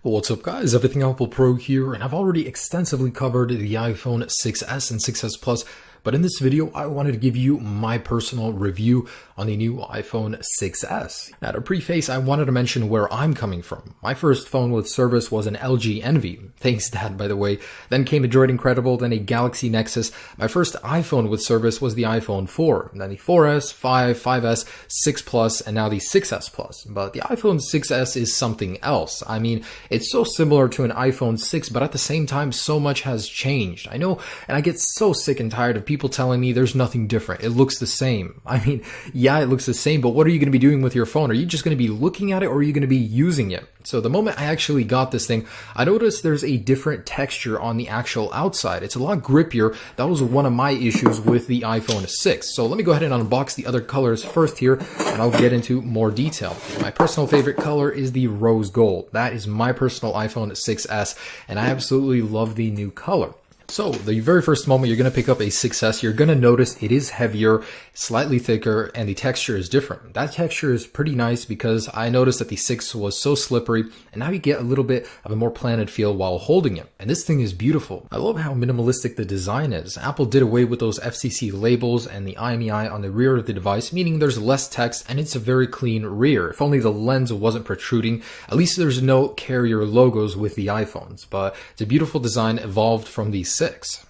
What's up guys, Everything Apple Pro here, and I've already extensively covered the iPhone 6s and 6s Plus, but in this video I wanted to give you my personal review on the new iPhone 6s. Now to preface, I wanted to mention where I'm coming from. My first phone with service was an LG Envy, thanks Dad by the way, then came a Droid Incredible, then a Galaxy Nexus. My first iPhone with service was the iPhone 4, then the 4S, 5, 5S, 6 Plus, and now the 6s Plus. But the iPhone 6s is something else. I mean, it's so similar to an iPhone 6, but at the same time, so much has changed. I know, and I get so sick and tired of people telling me there's nothing different. It looks the same. I mean, yeah, it looks the same, but what are you going to be doing with your phone? Are you just going to be looking at it, or are you going to be using it? So the moment I actually got this thing, I noticed there's a different texture on the actual outside. It's a lot grippier. That was one of my issues with the iPhone 6. So let me go ahead and unbox the other colors first here, and I'll get into more detail. My personal favorite color is the rose gold. That is my personal iPhone 6s, and I absolutely love the new color. So the very first moment you're going to pick up a 6s, you're going to notice it is heavier, slightly thicker, and the texture is different. That texture is pretty nice because I noticed that the 6 was so slippery, and now you get a little bit of a more planted feel while holding it. And this thing is beautiful. I love how minimalistic the design is. Apple did away with those FCC labels and the IMEI on the rear of the device, meaning there's less text and it's a very clean rear. If only the lens wasn't protruding. At least there's no carrier logos with the iPhones, but it's a beautiful design evolved from the 6.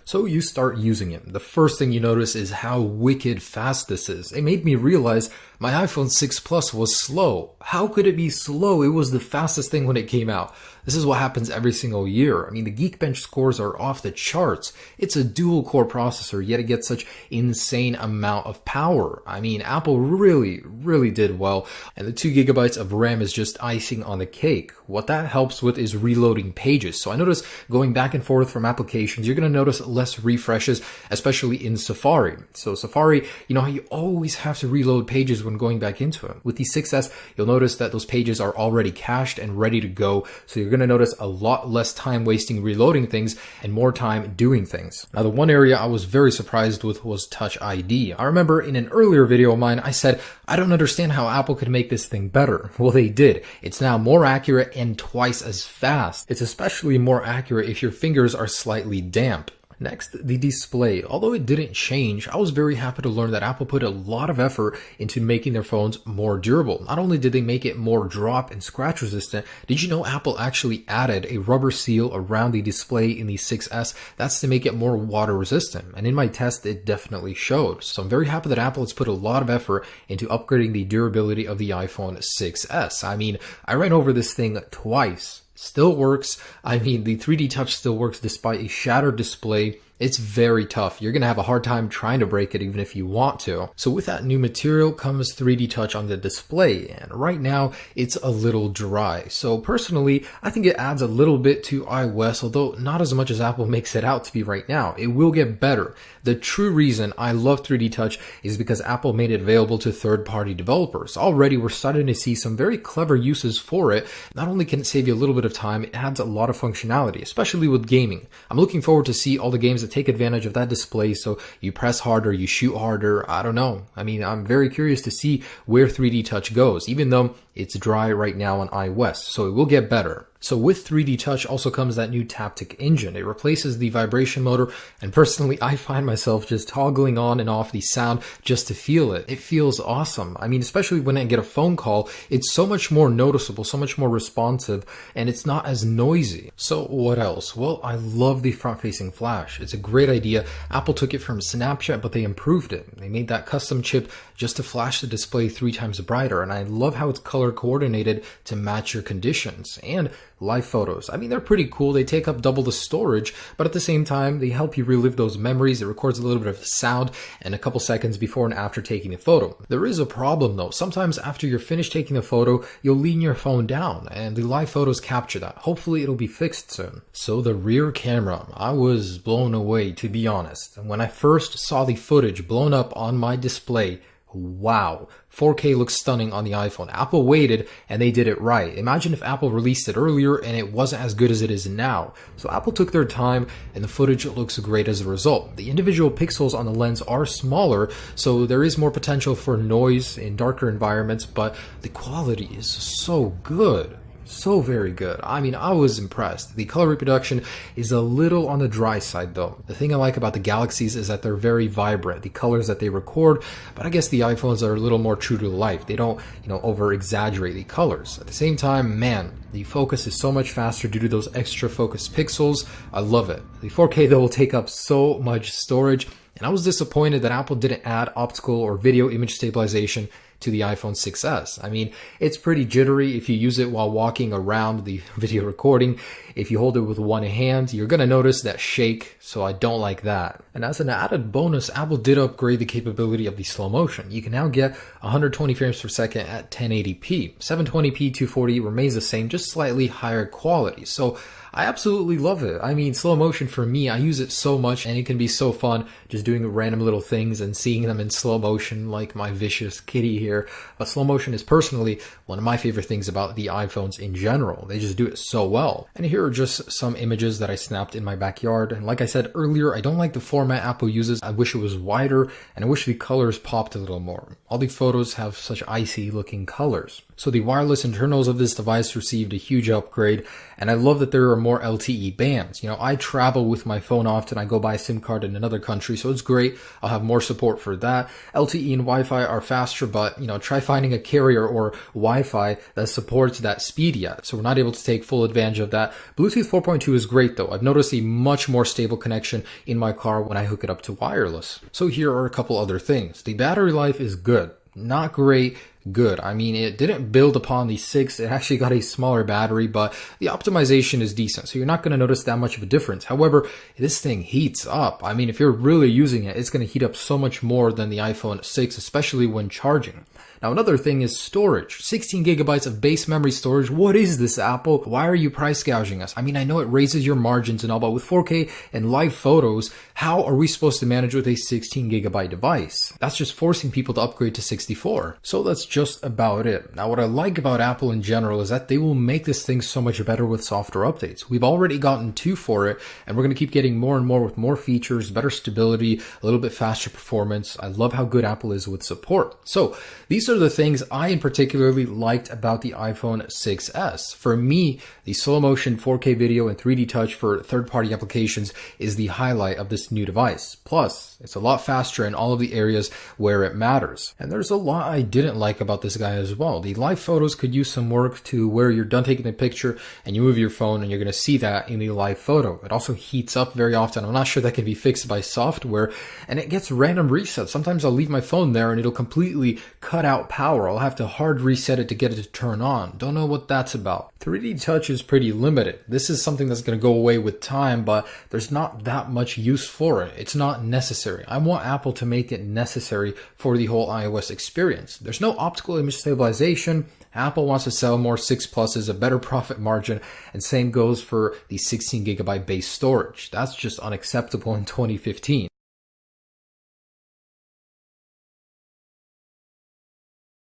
So you start using it. The first thing you notice is how wicked fast this is. It made me realize my iPhone 6 Plus was slow. How could it be slow? It was the fastest thing when it came out. This is what happens every single year. I mean, the Geekbench scores are off the charts. It's a dual core processor, yet it gets such insane amount of power. I mean, Apple really did well. And the 2 gigabytes of RAM is just icing on the cake. What that helps with is reloading pages. So I notice going back and forth from applications, you're going to notice less refreshes, especially in Safari. So Safari, you know how you always have to reload pages when going back into it. With the 6s, you'll notice that those pages are already cached and ready to go. So you're going to notice a lot less time wasting reloading things and more time doing things. Now, the one area I was very surprised with was Touch ID. I remember in an earlier video of mine, I said, I don't understand how Apple could make this thing better. Well, they did. It's now more accurate and twice as fast. It's especially more accurate if your fingers are slightly damp. Next, the display. Although it didn't change, I was very happy to learn that Apple put a lot of effort into making their phones more durable. Not only did they make it more drop and scratch resistant, did you know Apple actually added a rubber seal around the display in the 6s? That's to make it more water resistant. And in my test, it definitely showed. So I'm very happy that Apple has put a lot of effort into upgrading the durability of the iPhone 6s. I mean, I ran over this thing twice. Still works. I mean, the 3D Touch still works despite a shattered display. It's very tough. You're going to have a hard time trying to break it even if you want to. So with that new material comes 3D Touch on the display, and right now it's a little dry. So personally, I think it adds a little bit to iOS, although not as much as Apple makes it out to be right now. It will get better. The true reason I love 3D Touch is because Apple made it available to third-party developers. Already we're starting to see some very clever uses for it. Not only can it save you a little bit of time, it adds a lot of functionality, especially with gaming. I'm looking forward to see all the games that take advantage of that display, so you press harder, you shoot harder. I don't know. I mean, I'm very curious to see where 3D Touch goes, even though it's dry right now on iOS, so it will get better. So with 3D Touch also comes that new Taptic engine. It replaces the vibration motor, and personally I find myself just toggling on and off the sound just to feel it. It feels awesome. I mean, especially when I get a phone call, it's so much more noticeable, so much more responsive, and it's not as noisy. So what else? Well, I love the front-facing flash. It's a great idea. Apple took it from Snapchat, but they improved it. They made that custom chip just to flash the display 3 times brighter, and I love how it's color coordinated to match your conditions. And live photos. I mean, they're pretty cool. They take up double the storage, but at the same time, they help you relive those memories. It records a little bit of sound and a couple seconds before and after taking the photo. There is a problem though. Sometimes after you're finished taking the photo, you'll lean your phone down and the live photos capture that. Hopefully it'll be fixed soon. So the rear camera, I was blown away, to be honest. When I first saw the footage blown up on my display, wow, 4K looks stunning on the iPhone. Apple waited and they did it right. Imagine if Apple released it earlier and it wasn't as good as it is now. So Apple took their time and the footage looks great as a result. The individual pixels on the lens are smaller, so there is more potential for noise in darker environments, but the quality is so good. So very good. I mean, I was impressed. The color reproduction is a little on the dry side though. The thing I like about the Galaxies is that they're very vibrant, the colors that they record, but I guess the iPhones are a little more true to life. They don't, over exaggerate the colors. At the same time, man, the focus is so much faster due to those extra focus pixels. I love it. The 4K though will take up so much storage, and I was disappointed that Apple didn't add optical or video image stabilization to the iPhone 6s. I mean, it's pretty jittery if you use it while walking around the video recording. If you hold it with one hand, you're gonna notice that shake, so I don't like that. And as an added bonus, Apple did upgrade the capability of the slow motion. You can now get 120 frames per second at 1080p. 720p 240 remains the same, just slightly higher quality. So I absolutely love it. I mean, slow motion for me, I use it so much and it can be so fun just doing random little things and seeing them in slow motion like my vicious kitty here. But slow motion is personally one of my favorite things about the iPhones in general. They just do it so well. And here are just some images that I snapped in my backyard. And like I said earlier, I don't like the format Apple uses. I wish it was wider and I wish the colors popped a little more. All the photos have such icy looking colors. So the wireless internals of this device received a huge upgrade, and I love that there are more LTE bands. I travel with my phone often. I go buy a SIM card in another country, so it's great. I'll have more support for that. LTE and Wi-Fi are faster, but try finding a carrier or Wi-Fi that supports that speed yet. So we're not able to take full advantage of that. Bluetooth 4.2 is great though. I've noticed a much more stable connection in my car when I hook it up to wireless. So here are a couple other things. The battery life is good. Not great, good. I mean, it didn't build upon the 6. It actually got a smaller battery, but the optimization is decent, so you're not going to notice that much of a difference. However, this thing heats up. I mean, if you're really using it, it's going to heat up so much more than the iPhone 6, especially when charging. Now, another thing is storage. 16 gigabytes of base memory storage. What is this, Apple? Why are you price gouging us? I mean, I know it raises your margins and all, but with 4K and live photos, how are we supposed to manage with a 16 gigabyte device? That's just forcing people to upgrade to 64. So that's just about it. Now, what I like about Apple in general is that they will make this thing so much better with software updates. We've already gotten 2 for it, and we're going to keep getting more and more with more features, better stability, a little bit faster performance. I love how good Apple is with support. So these are the things I in particularly liked about the iPhone 6s. For me, the slow motion 4K video and 3D touch for third-party applications is the highlight of this new device. Plus, it's a lot faster in all of the areas where it matters. And there's a lot I didn't like about this guy as well. The live photos could use some work to where you're done taking the picture and you move your phone and you're going to see that in the live photo. It also heats up very often. I'm not sure that can be fixed by software, and it gets random resets. Sometimes I'll leave my phone there and it'll completely cut out power. I'll have to hard reset it to get it to turn on. Don't know what that's about. 3D touch is pretty limited. This is something that's going to go away with time, but there's not that much use for it. It's not necessary. I want Apple to make it necessary for the whole iOS experience. There's no optical image stabilization. Apple wants to sell more 6 Pluses, a better profit margin, and same goes for the 16 gigabyte base storage. That's just unacceptable in 2015.